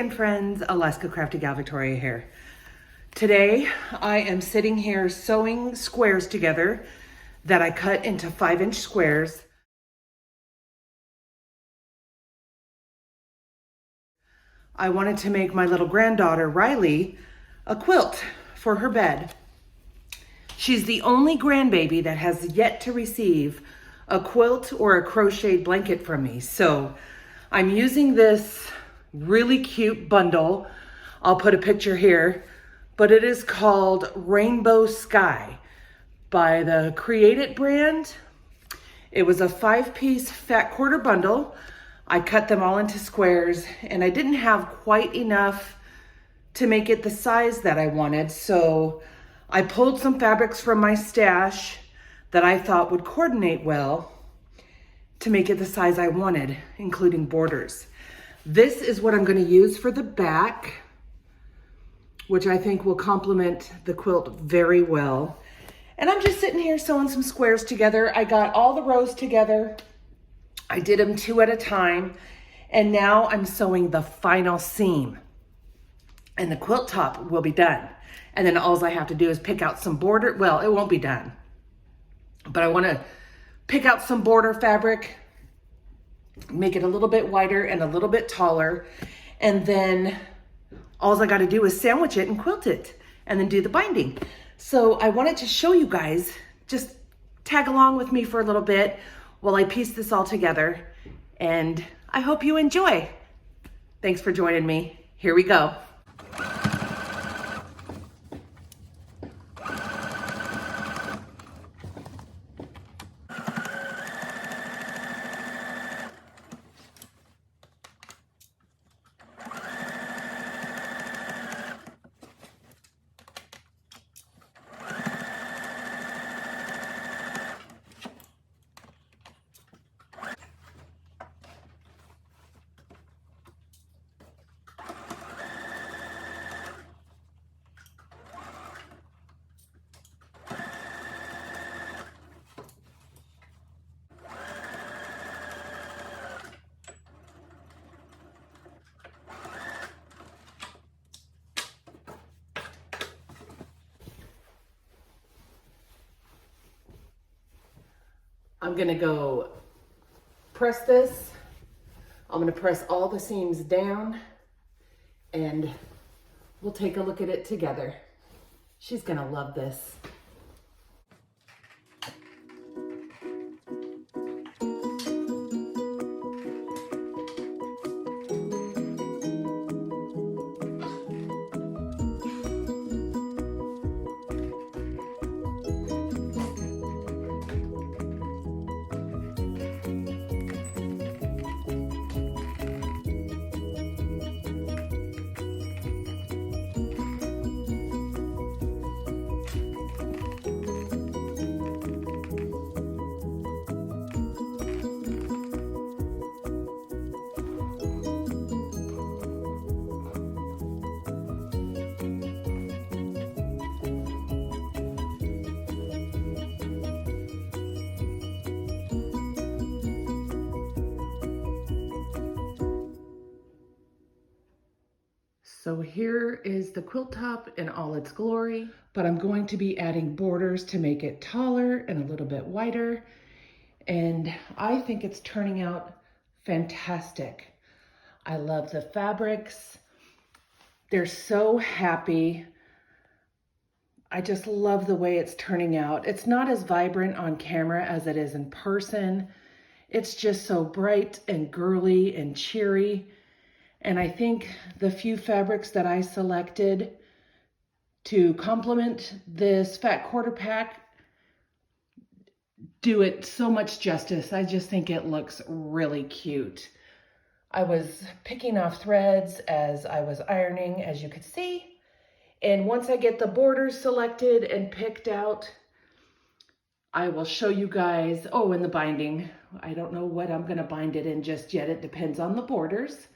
again, friends. AlaskaCraftyGalVictoria here. Today, I am sitting here sewing squares together that I cut into 5-inch squares. I wanted to make my little granddaughter, Riley, a quilt for her bed. She's the only grandbaby that has yet to receive a quilt or a crocheted blanket from me. So I'm using this really cute bundle. I'll put a picture here, but it is called Rainbow Sky by the Create It brand. It was a 5-piece fat quarter bundle. I cut them all into squares and I didn't have quite enough to make it the size that I wanted. So I pulled some fabrics from my stash that I thought would coordinate well to make it the size I wanted, including borders. This is what I'm going to use for the back, which I think will complement the quilt very well. And I'm just sitting here sewing some squares together. I got all the rows together. I did them 2 at a time. And now I'm sewing the final seam. And the quilt top will be done. And then all I have to do is pick out some border. Well, it won't be done. But I want to pick out some border fabric, make it a little bit wider and a little bit taller. And then all I got to do is sandwich it and quilt it and then do the binding. So I wanted to show you guys, just tag along with me for a little bit while I piece this all together. And I hope you enjoy. Thanks for joining me. Here we go. I'm gonna go press this. I'm gonna press all the seams down and we'll take a look at it together. She's gonna love this. So here is the quilt top in all its glory, but I'm going to be adding borders to make it taller and a little bit wider. And I think it's turning out fantastic. I love the fabrics. They're so happy. I just love the way it's turning out. It's not as vibrant on camera as it is in person. It's just so bright and girly and cheery. And I think the few fabrics that I selected to complement this fat quarter pack do it so much justice. I just think it looks really cute. I was picking off threads as I was ironing, as you could see. And once I get the borders selected and picked out, I will show you guys, oh, and the binding. I don't know what I'm gonna bind it in just yet. It depends on the borders.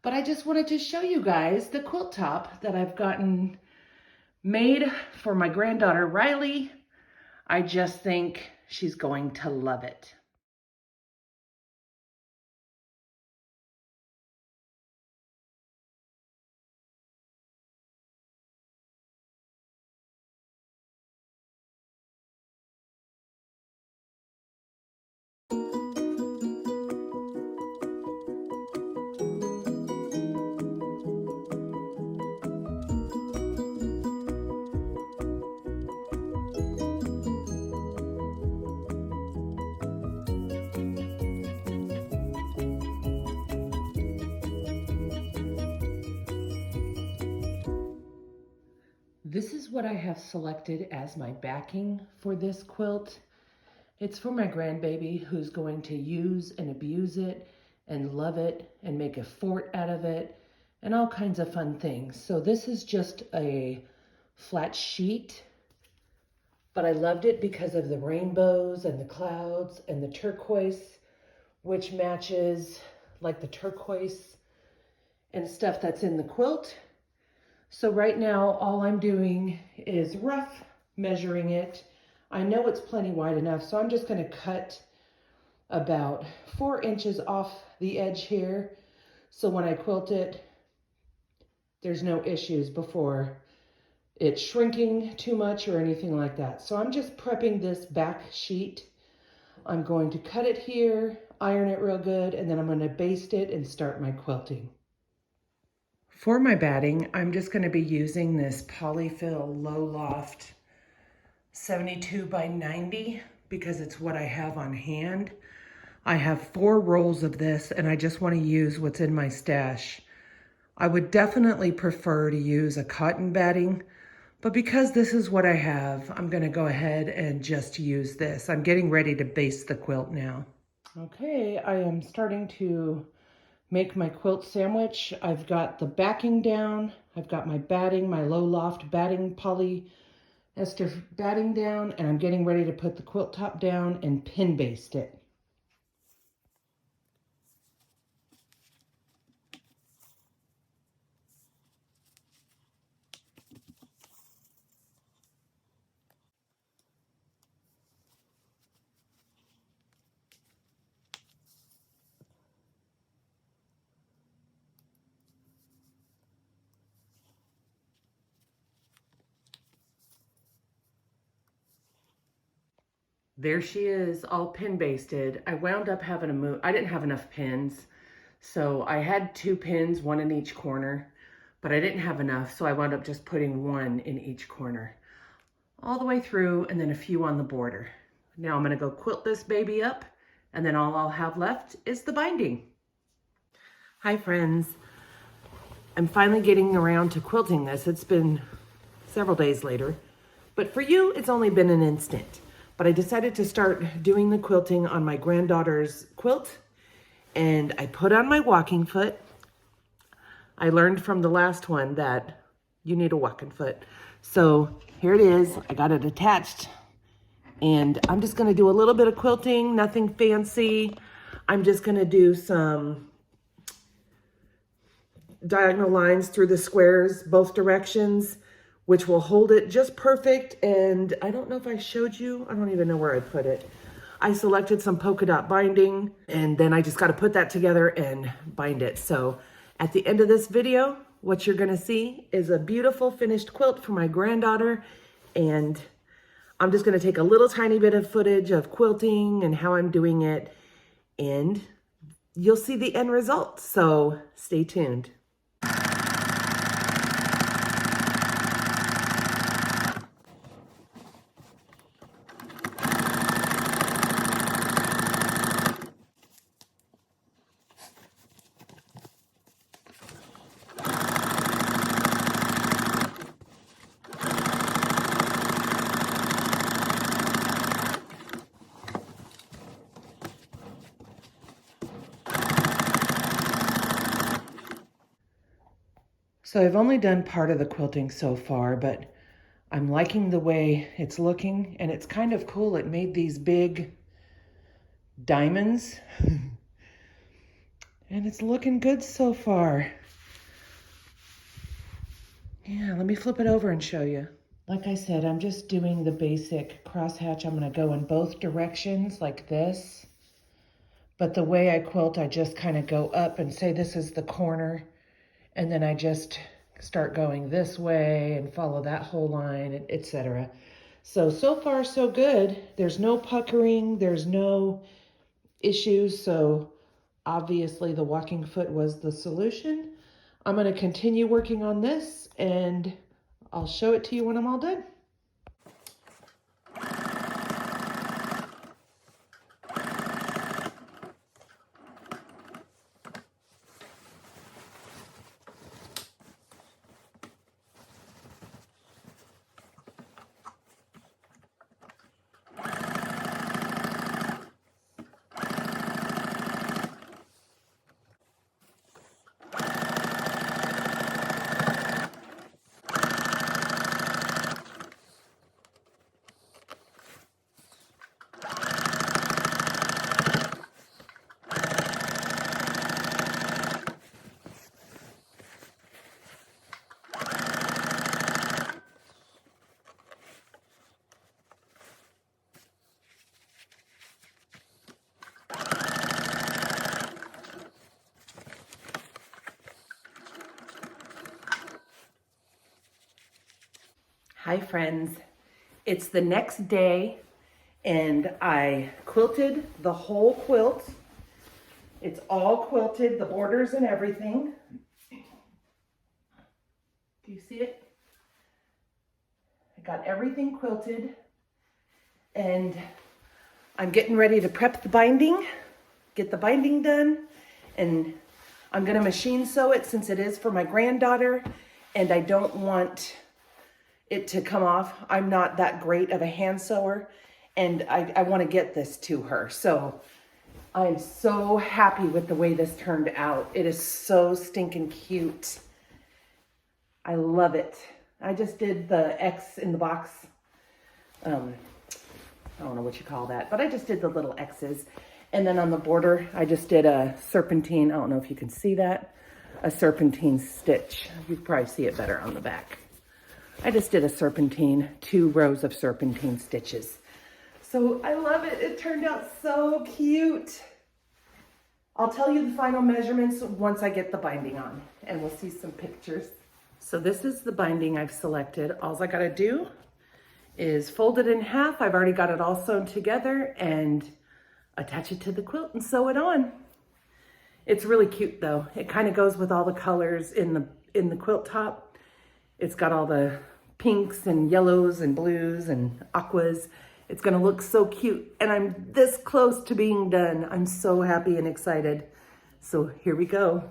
But I just wanted to show you guys the quilt top that I've gotten made for my granddaughter, Riley. I just think she's going to love it. what I have selected as my backing for this quilt. It's for my grandbaby who's going to use and abuse it and love it and make a fort out of it and all kinds of fun things. So this is just a flat sheet, but I loved it because of the rainbows and the clouds and the turquoise, which matches like the turquoise and stuff that's in the quilt. So right now, all I'm doing is rough measuring it. I know it's plenty wide enough, so I'm just gonna cut about 4 inches off the edge here. So when I quilt it, there's no issues before it's shrinking too much or anything like that. So I'm just prepping this back sheet. I'm going to cut it here, iron it real good, and then I'm gonna baste it and start my quilting. For my batting, I'm just going to be using this polyfill low loft 72 by 90 because it's what I have on hand. I have 4 rolls of this and I just want to use what's in my stash. I would definitely prefer to use a cotton batting, but because this is what I have, I'm going to go ahead and just use this. I'm getting ready to baste the quilt now. Okay, I am starting to make my quilt sandwich. I've got the backing down. I've got my batting, my low loft batting, polyester batting down, and I'm getting ready to put the quilt top down and pin baste it. There she is, all pin basted. I wound up having to move. I didn't have enough pins, so I had 2 pins, 1 in each corner, but I didn't have enough, so I wound up just putting 1 in each corner, all the way through, and then a few on the border. Now I'm gonna go quilt this baby up, and then all I'll have left is the binding. Hi friends, I'm finally getting around to quilting this. It's been several days later, but for you, it's only been an instant. But I decided to start doing the quilting on my granddaughter's quilt, and I put on my walking foot. I learned from the last one that you need a walking foot. So here it is, I got it attached, and I'm just gonna do a little bit of quilting, nothing fancy. I'm just gonna do some diagonal lines through the squares, both directions, which will hold it just perfect. And I don't know if I showed you, I don't even know where I put it. I selected some polka dot binding, and then I just got to put that together and bind it. So at the end of this video, what you're gonna see is a beautiful finished quilt for my granddaughter. And I'm just gonna take a little tiny bit of footage of quilting and how I'm doing it, and you'll see the end result. So stay tuned. So I've only done part of the quilting so far, but I'm liking the way it's looking, and it's kind of cool. It made these big diamonds and it's looking good so far. Yeah, let me flip it over and show you. Like I said, I'm just doing the basic crosshatch. I'm gonna go in both directions like this. But the way I quilt, I just kind of go up and say this is the corner, and then I just start going this way and follow that whole line, etc. So far so good. There's no puckering, there's no issues, so obviously the walking foot was the solution. I'm going to continue working on this, and I'll show it to you when I'm all done. Hi friends, it's the next day and I quilted the whole quilt. It's all quilted, the borders and everything. Do you see it? I got everything quilted and I'm getting ready to prep the binding, get the binding done, and I'm gonna machine sew it since it is for my granddaughter and I don't want it to come off. I'm not that great of a hand sewer and I want to get this to her. So I'm so happy with the way this turned out. It is so stinking cute. I love it. I just did the X in the box. I don't know what you call that, but I just did the little X's. And then on the border, I just did a serpentine. I don't know if you can see that. A serpentine stitch. You can probably see it better on the back. I just did a serpentine, 2 rows of serpentine stitches. So I love it. It turned out so cute. I'll tell you the final measurements once I get the binding on and we'll see some pictures. So this is the binding I've selected. All I gotta do is fold it in half. I've already got it all sewn together and attach it to the quilt and sew it on. It's really cute though. It kind of goes with all the colors in the quilt top. It's got all the pinks and yellows and blues and aquas. It's gonna look so cute. And I'm this close to being done. I'm so happy and excited. So here we go.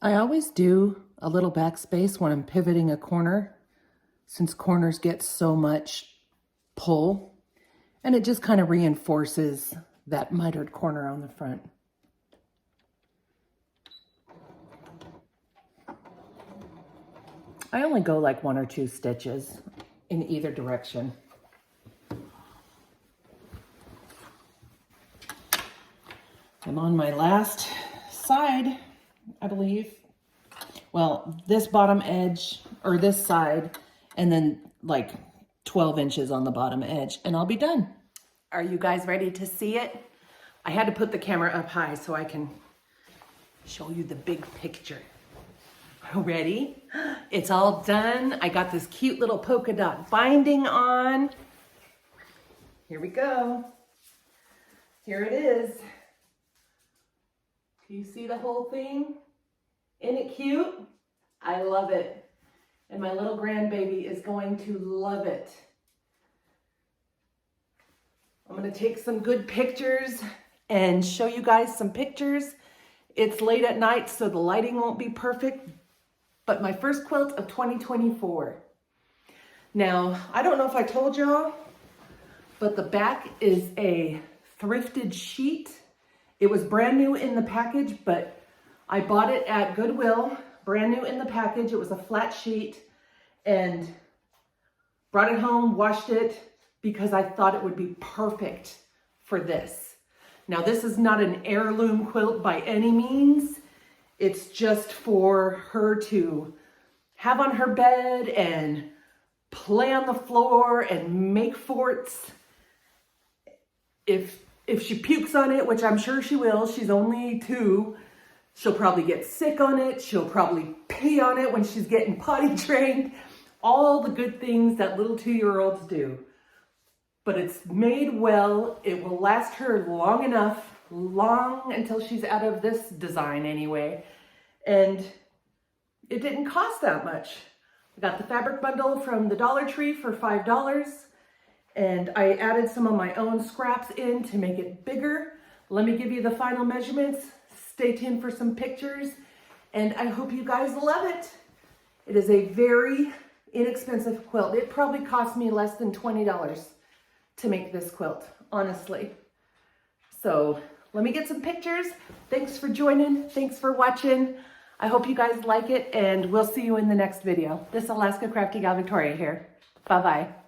I always do a little backspace when I'm pivoting a corner, since corners get so much pull, and it just kind of reinforces that mitered corner on the front. I only go like 1 or 2 stitches in either direction. I'm on my last side, I believe. Well, this bottom edge, or this side, and then like 12 inches on the bottom edge, and I'll be done. Are you guys ready to see it? I had to put the camera up high so I can show you the big picture. Ready? It's all done. I got this cute little polka dot binding on. Here we go. Here it is. Do you see the whole thing? Isn't it cute? I love it. And my little grandbaby is going to love it. I'm gonna take some good pictures and show you guys some pictures. It's late at night, so the lighting won't be perfect, but my first quilt of 2024. Now, I don't know if I told y'all, but the back is a thrifted sheet. It was brand new in the package, but I bought it at Goodwill, brand new in the package. It was a flat sheet and brought it home, washed it because I thought it would be perfect for this. Now, this is not an heirloom quilt by any means. It's just for her to have on her bed and play on the floor and make forts. If she pukes on it, which I'm sure she will, she's only 2, she'll probably get sick on it. She'll probably pee on it when she's getting potty trained. All the good things that little 2-year-olds do. But it's made well. It will last her long enough, long until she's out of this design anyway. And it didn't cost that much. I got the fabric bundle from the Dollar Tree for $5. And I added some of my own scraps in to make it bigger. Let me give you the final measurements. Stay tuned for some pictures, and I hope you guys love it. It is a very inexpensive quilt. It probably cost me less than $20 to make this quilt, honestly. So let me get some pictures. Thanks for joining. Thanks for watching. I hope you guys like it, and we'll see you in the next video. This is AlaskaCraftyGalVictoria here. Bye-bye.